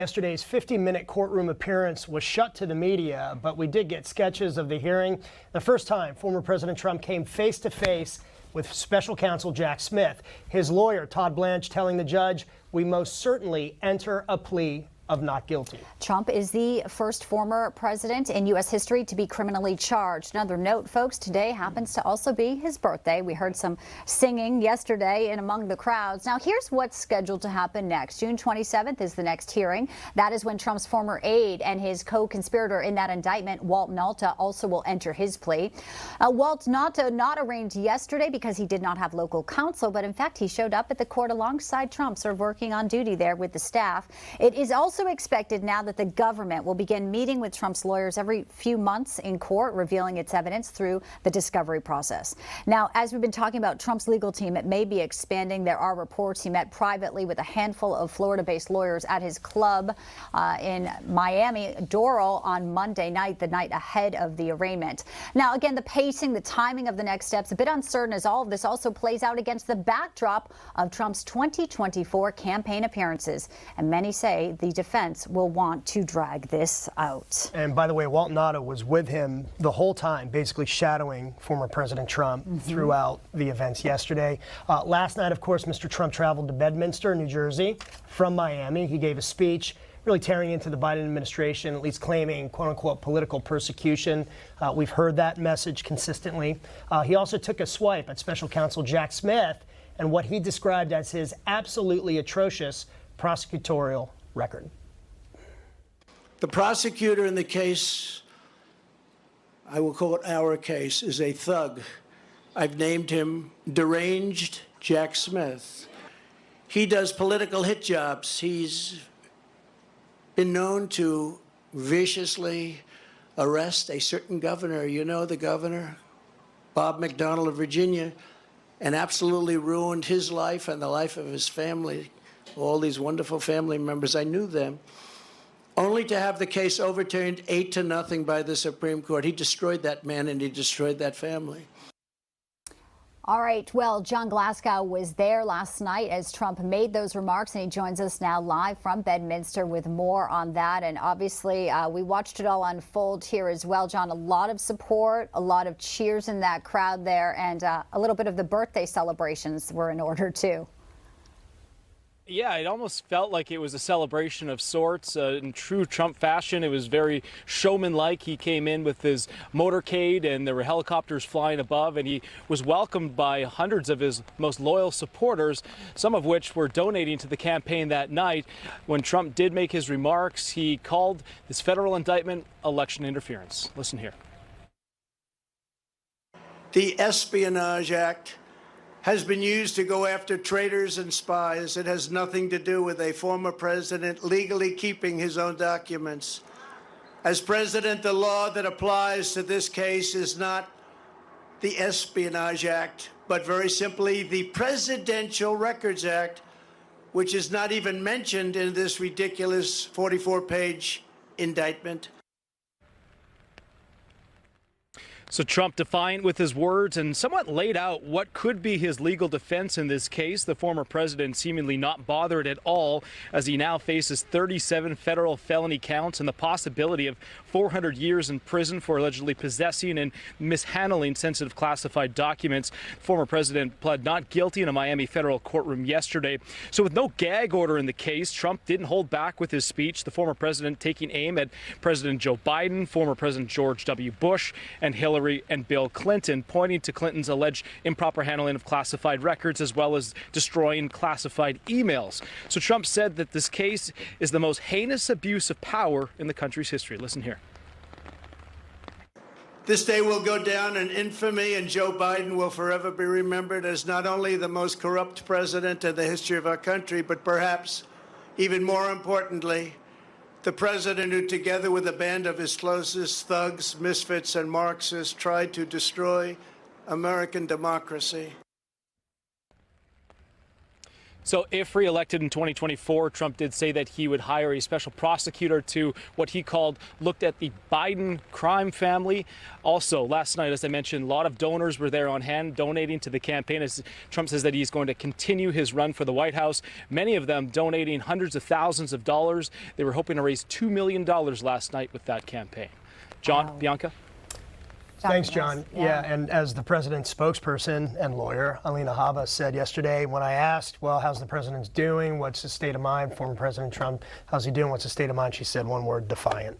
Yesterday's 50-minute courtroom appearance was shut to the media, but we did get sketches of the hearing. The first time former President Trump came face-to-face with special counsel Jack Smith. His lawyer, Todd Blanche, telling the judge, "We most certainly enter a plea of not guilty." Trump is the first former president in U.S. history to be criminally charged. Another note, folks, today happens to also be his birthday. We heard some singing yesterday in among the crowds. Now, here's what's scheduled to happen next. June 27th is the next hearing. That is when Trump's former aide and his co-conspirator in that indictment, Walt Nauta, also will enter his plea. Walt Nauta not arraigned yesterday because he did not have local counsel, but in fact, he showed up at the court alongside Trump, sort of working on duty there with the staff. It is also expected now that the government will begin meeting with Trump's lawyers every few months in court, revealing its evidence through the discovery process. Now, as we've been talking about, Trump's legal team, it may be expanding. There are reports he met privately with a handful of Florida-based lawyers at his club in Miami, Doral, on Monday night, the night ahead of the arraignment. Now, again, the pacing, the timing of the next steps, a bit uncertain as all of this also plays out against the backdrop of Trump's 2024 campaign appearances. And many say the defense will want to drag this out. And by the way, Walt Nauta was with him the whole time, basically shadowing former President Trump throughout the events yesterday. Last night, of course, Mr. Trump traveled to Bedminster, New Jersey, from Miami. He gave a speech really tearing into the Biden administration, at least claiming, quote-unquote, political persecution. We've heard that message consistently. He also took a swipe at special counsel Jack Smith and what he described as his absolutely atrocious prosecutorial record. The prosecutor in the case, I will call it our case, is a thug. I've named him Deranged Jack Smith. He does political hit jobs. He's been known to viciously arrest a certain governor. You know the governor, Bob McDonnell of Virginia, and absolutely ruined his life and the life of his family. All these wonderful family members, I knew them. Only to have the case overturned 8-0 by the Supreme Court. He destroyed that man and he destroyed that family. All right. Well, John Glasgow was there last night as Trump made those remarks, and he joins us now live from Bedminster with more on that. And obviously, we watched it all unfold here as well, John. A lot of support, a lot of cheers in that crowd there, and a little bit of the birthday celebrations were in order, too. Yeah, it almost felt like it was a celebration of sorts. In true Trump fashion, it was very showman-like. He came in with his motorcade and there were helicopters flying above, and he was welcomed by hundreds of his most loyal supporters, some of which were donating to the campaign that night. When Trump did make his remarks, he called this federal indictment election interference. Listen here. The Espionage Act has been used to go after traitors and spies. It has nothing to do with a former president legally keeping his own documents. As president, the law that applies to this case is not the Espionage Act, but very simply the Presidential Records Act, which is not even mentioned in this ridiculous 44-page indictment. So Trump, defiant with his words and somewhat laid out what could be his legal defense in this case. The former president seemingly not bothered at all, as he now faces 37 federal felony counts and the possibility of 400 years in prison for allegedly possessing and mishandling sensitive classified documents. Former president pled not guilty in a Miami federal courtroom yesterday. So with no gag order in the case, Trump didn't hold back with his speech. The former president taking aim at President Joe Biden, former President George W. Bush, and Hillary and Bill Clinton, pointing to Clinton's alleged improper handling of classified records as well as destroying classified emails. So Trump said that this case is the most heinous abuse of power in the country's history. Listen here. This day will go down in infamy, and Joe Biden will forever be remembered as not only the most corrupt president in the history of our country, but perhaps even more importantly, the president who, together with a band of his closest thugs, misfits, and Marxists, tried to destroy American democracy. So if re-elected in 2024, Trump did say that he would hire a special prosecutor to what he called looked at the Biden crime family. Also, last night, as I mentioned, a lot of donors were there on hand donating to the campaign as Trump says that he's going to continue his run for the White House. Many of them donating hundreds of thousands of dollars. They were hoping to raise $2 million last night with that campaign. John, Wow. Bianca? Thanks, John. Yeah, and as the president's spokesperson and lawyer, Alina Habba, said yesterday, when I asked, well, how's the president doing? What's his state of mind? Former President Trump, how's he doing? What's his state of mind? She said one word, defiant.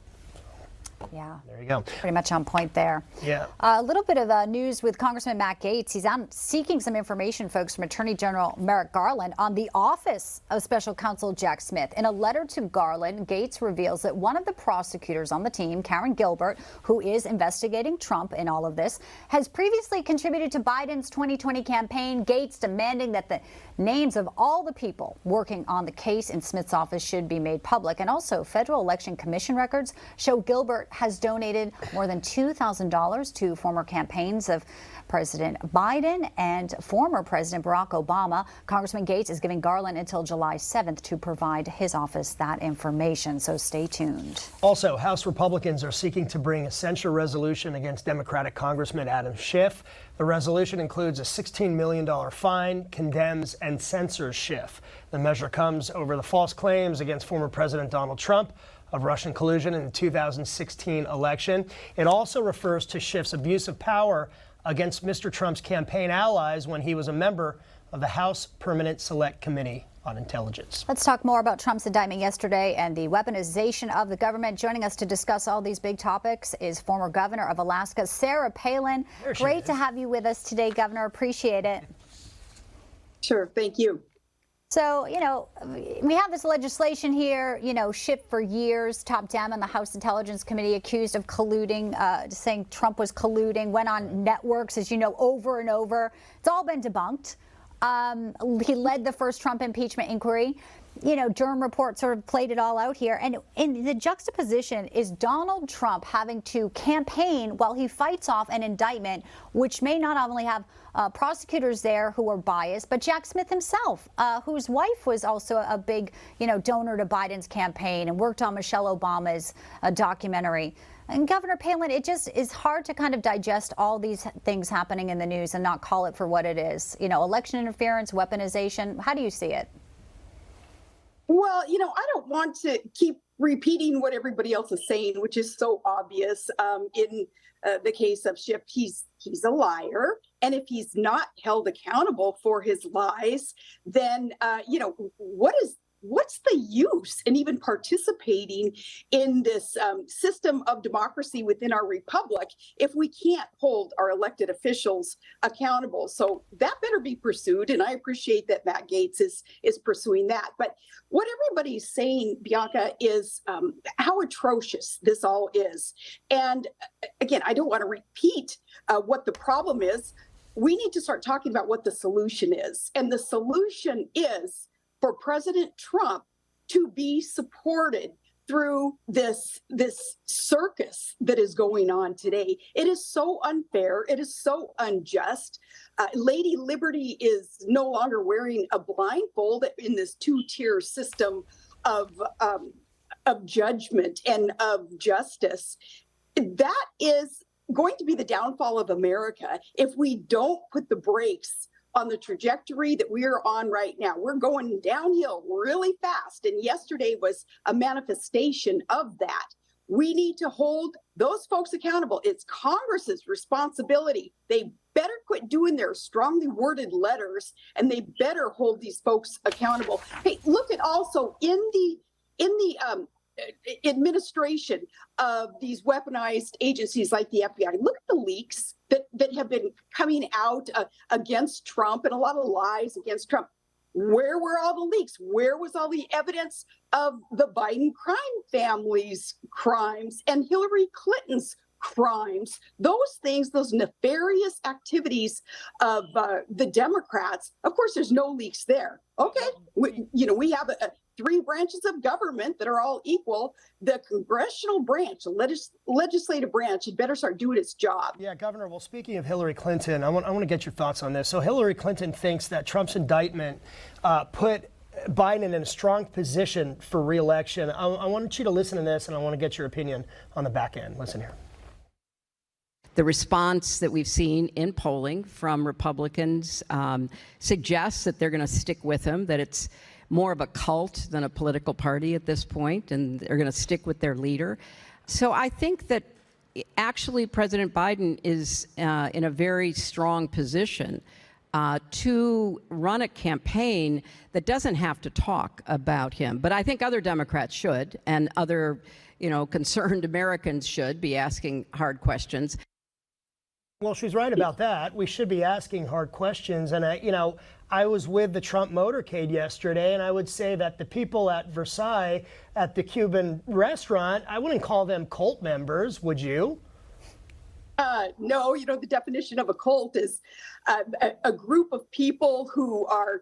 Yeah. There you go. Pretty much on point there. Yeah. A little bit of news with Congressman Matt Gaetz. He's out seeking some information, folks, from Attorney General Merrick Garland on the office of Special Counsel Jack Smith. In a letter to Garland, Gaetz reveals that one of the prosecutors on the team, Karen Gilbert, who is investigating Trump in all of this, has previously contributed to Biden's 2020 campaign. Gaetz demanding that the names of all the people working on the case in Smith's office should be made public. And also, Federal Election Commission records show Gilbert has donated more than $2,000 to former campaigns of President Biden and former President Barack Obama. Congressman Gaetz is giving Garland until July 7th to provide his office that information, so stay tuned. Also, House Republicans are seeking to bring a censure resolution against Democratic Congressman Adam Schiff. The resolution includes a $16 million fine, condemns and censors Schiff. The measure comes over the false claims against former President Donald Trump of Russian collusion in the 2016 election. It also refers to Schiff's abuse of power against Mr. Trump's campaign allies when he was a member of the House Permanent Select Committee on Intelligence. Let's talk more about Trump's indictment yesterday and the weaponization of the government. Joining us to discuss all these big topics is former governor of Alaska, Sarah Palin. Great to have you with us today, Governor. Appreciate it. Sure. Thank you. So, we have this legislation here, shipped for years, top down on the House Intelligence Committee, accused of colluding, saying Trump was colluding, went on networks, as you know, over and over. It's all been debunked. He led the first Trump impeachment inquiry. Durham report sort of played it all out here. And in the juxtaposition is Donald Trump having to campaign while he fights off an indictment, which may not only have prosecutors there who are biased, but Jack Smith himself, whose wife was also a big, donor to Biden's campaign and worked on Michelle Obama's documentary. And Governor Palin, it just is hard to kind of digest all these things happening in the news and not call it for what it is. Election interference, weaponization. How do you see it? Well, I don't want to keep repeating what everybody else is saying, which is so obvious. In the case of Schiff, he's a liar. And if he's not held accountable for his lies, then, what's the use in even participating in this system of democracy within our republic if we can't hold our elected officials accountable? So that better be pursued. And I appreciate that Matt Gaetz is pursuing that. But what everybody's saying, Bianca, is how atrocious this all is. And again, I don't want to repeat what the problem is. We need to start talking about what the solution is. And the solution is for President Trump to be supported through this circus that is going on today. It is so unfair. It is so unjust. Lady Liberty is no longer wearing a blindfold in this two-tier system of judgment and of justice. That is going to be the downfall of America if we don't put the brakes on the trajectory that we are on right now. We're going downhill really fast. And yesterday was a manifestation of that. We need to hold those folks accountable. It's Congress's responsibility. They better quit doing their strongly worded letters, and they better hold these folks accountable. Hey, look at also in the administration of these weaponized agencies like the FBI. Look at the leaks that have been coming out against Trump and a lot of lies against Trump. Where were all the leaks? Where was all the evidence of the Biden crime family's crimes and Hillary Clinton's crimes? Those things, those nefarious activities of the Democrats, of course, there's no leaks there. Okay, we have three branches of government that are all equal. The congressional branch, the legislative branch, had better start doing its job. Yeah, Governor, well, speaking of Hillary Clinton, I want to get your thoughts on this. So Hillary Clinton thinks that Trump's indictment put Biden in a strong position for re-election. I want you to listen to this, and I want to get your opinion on the back end. Listen here. The response that we've seen in polling from Republicans suggests that they're going to stick with him, that it's more of a cult than a political party at this point, and they're going to stick with their leader. So I think that actually President Biden is in a very strong position to run a campaign that doesn't have to talk about him. But I think other Democrats should, and other, concerned Americans should be asking hard questions. Well, she's right about that. We should be asking hard questions. And, I was with the Trump motorcade yesterday, and I would say that the people at Versailles at the Cuban restaurant, I wouldn't call them cult members, would you? No, the definition of a cult is a group of people who are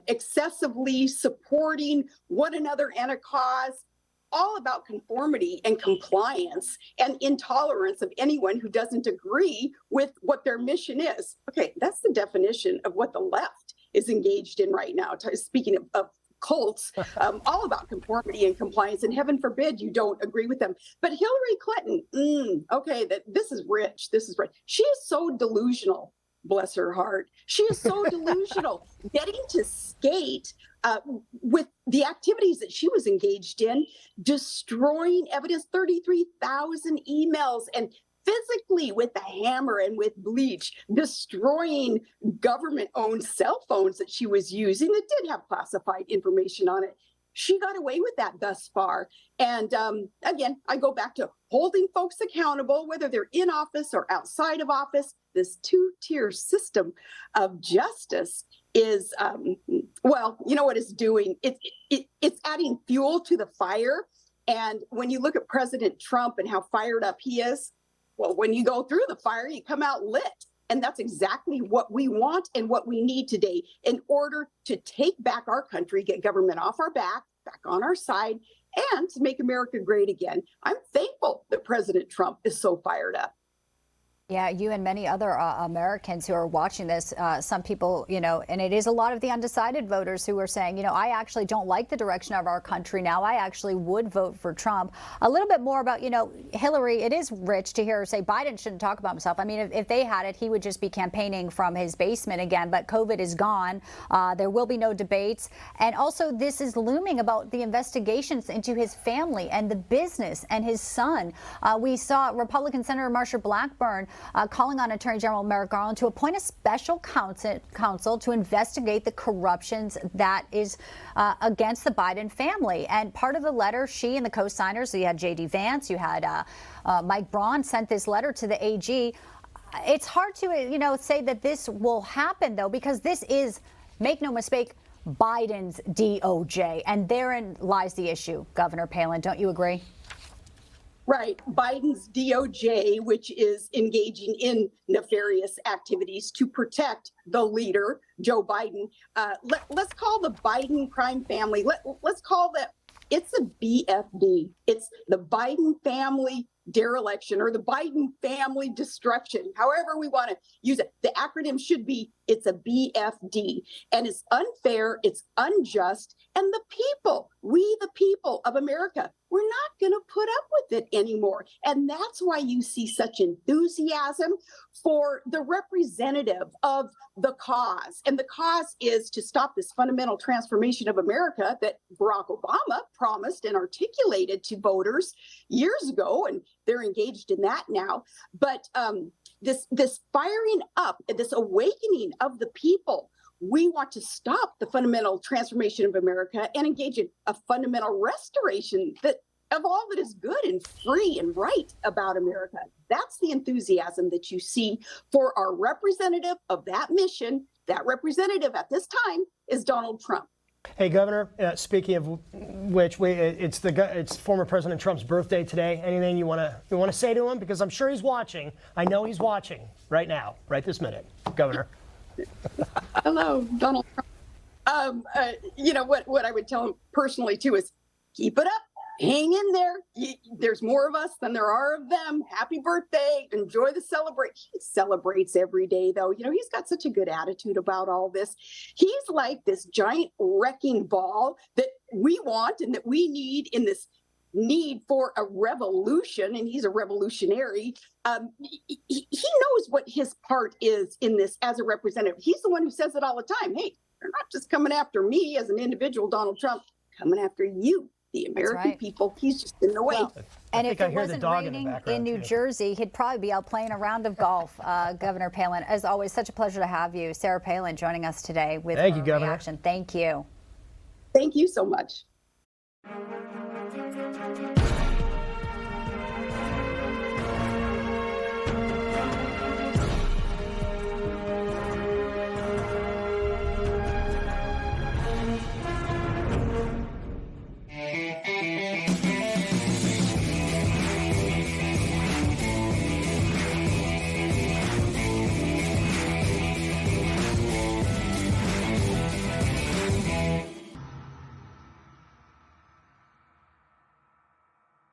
excessively supporting one another and a cause, all about conformity and compliance and intolerance of anyone who doesn't agree with what their mission is. Okay, that's the definition of what the left is engaged in right now. Speaking of cults, all about conformity and compliance, and heaven forbid you don't agree with them. But Hillary Clinton, this is rich. This is rich. She is so delusional. Bless her heart. She is so delusional. Getting to skate with the activities that she was engaged in, destroying evidence, 33,000 emails, and physically with a hammer and with bleach, destroying government-owned cell phones that she was using that did have classified information on it. She got away with that thus far. And again, I go back to holding folks accountable, whether they're in office or outside of office. This two-tier system of justice is, well, you know what it's doing? It's adding fuel to the fire. And when you look at President Trump and how fired up he is, well, when you go through the fire, you come out lit. And that's exactly what we want and what we need today in order to take back our country, get government off our back on our side, and to make America great again. I'm thankful that President Trump is so fired up. Yeah, you and many other Americans who are watching this, some people, and it is a lot of the undecided voters who are saying, I actually don't like the direction of our country now. I actually would vote for Trump. A little bit more about, Hillary. It is rich to hear her say Biden shouldn't talk about himself. I mean, if they had it, he would just be campaigning from his basement again. But COVID is gone. There will be no debates. And also, this is looming about the investigations into his family and the business and his son. We saw Republican Senator Marsha Blackburn calling on Attorney General Merrick Garland to appoint a special counsel to investigate the corruptions that is against the Biden family. And part of the letter, she and the co-signers, so you had J.D. Vance, you had Mike Braun sent this letter to the AG. It's hard to, say that this will happen, though, because this is, make no mistake, Biden's DOJ. And therein lies the issue, Governor Palin. Don't you agree? Right. Biden's DOJ, which is engaging in nefarious activities to protect the leader, Joe Biden. Let's call the Biden crime family, let's call that, it's a BFD. It's the Biden family dereliction or the Biden family destruction, however we want to use it. The acronym should be, it's a BFD. And it's unfair, it's unjust, and the people, we the people of America, we're not going to put up with it anymore. And that's why you see such enthusiasm for the representative of the cause. And the cause is to stop this fundamental transformation of America that Barack Obama promised and articulated to voters years ago. And they're engaged in that now. But this firing up, this awakening of the people, we want to stop the fundamental transformation of America and engage in a fundamental restoration of all that is good and free and right about America. That's the enthusiasm that you see for our representative of that mission. That representative at this time is Donald Trump. Hey, Governor, speaking of which, it's former President Trump's birthday today. Anything you want to say to him? Because I'm sure he's watching. I know he's watching right now, right this minute, Governor. Hello, Donald Trump. You know, what I would tell him personally too is keep it up. Hang in there. There's more of us than there are of them. Happy birthday. Enjoy the celebration. He celebrates every day, though. You know, he's got such a good attitude about all this. He's like this giant wrecking ball that we want and that we need in this need for a revolution. And he's a revolutionary. He knows what his part is in this as a representative. He's the one who says it all the time. Hey, they're not just coming after me as an individual, Donald Trump, coming after you, the American people. He's just in the way. Well, and if it wasn't raining in New Jersey, he'd probably be out playing a round of golf. Governor Palin, as always, such a pleasure to have you. Sarah Palin joining us today with her reaction. Thank you. Thank you so much.